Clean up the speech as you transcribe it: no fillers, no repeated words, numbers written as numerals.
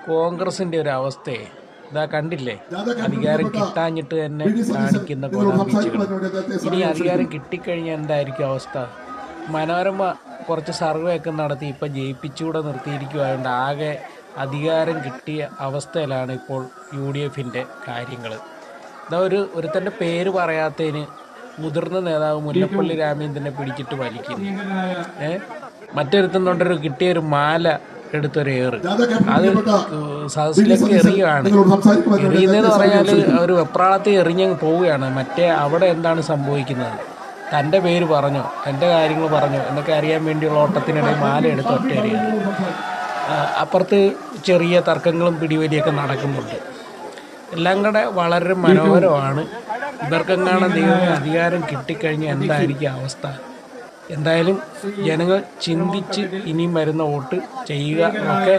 കോൺഗ്രസിൻ്റെ ഒരു അവസ്ഥയെ ഇതാ കണ്ടില്ലേ, അധികാരം കിട്ടാഞ്ഞിട്ട് തന്നെ കാണിക്കുന്ന കൊലാബീച്ചുകൾ. ഇനി അധികാരം കിട്ടിക്കഴിഞ്ഞാൽ എന്തായിരിക്കും അവസ്ഥ? മനോരമ കുറച്ച് സർവേ ഒക്കെ നടത്തി ഇപ്പം ജയിപ്പിച്ചുകൂടെ നിർത്തിയിരിക്കുവായതുകൊണ്ട് ആകെ അധികാരം കിട്ടിയ അവസ്ഥയിലാണ് ഇപ്പോൾ UDFൻ്റെ കാര്യങ്ങൾ. ഇതാ ഒരുത്തൻ്റെ പേര് പറയാത്തതിന് മുതിർന്ന നേതാവ് മുല്ലപ്പള്ളി രാമചന്ദ്രനെ പിടിച്ചിട്ട് വലിക്കുന്നു. മറ്റൊരുത്തൻ കൊണ്ടൊരു കിട്ടിയൊരു മാല എടുത്തൊരു ഏറ് അത് സദസ്സിലേക്ക് എറിയുകയാണ്. എറിയുന്നതെന്ന് പറഞ്ഞാൽ ഒരു വെപ്രാളത്തിൽ എറിഞ്ഞങ്ങ് പോവുകയാണ്. മറ്റേ അവിടെ എന്താണ് സംഭവിക്കുന്നത്, തൻ്റെ പേര് പറഞ്ഞോ, തൻ്റെ കാര്യങ്ങൾ പറഞ്ഞോ എന്നൊക്കെ അറിയാൻ വേണ്ടിയുള്ള ഓട്ടത്തിനിടയിൽ മാല എടുത്ത് ഒറ്റ എറിയാണ്. അപ്പുറത്ത് ചെറിയ തർക്കങ്ങളും പിടിവലിയൊക്കെ നടക്കുന്നുണ്ട്. എല്ലാം കൂടെ വളരെ മനോഹരമാണ്. ഇവർക്കെങ്ങാനും ദൈവമേ അധികാരം കിട്ടിക്കഴിഞ്ഞാൽ എന്തായിരിക്കും അവസ്ഥ? എന്തായാലും ജനങ്ങൾ ചിന്തിച്ച് ഇനിയും വരുന്ന വോട്ട് ചെയ്യുക. ഒക്കെ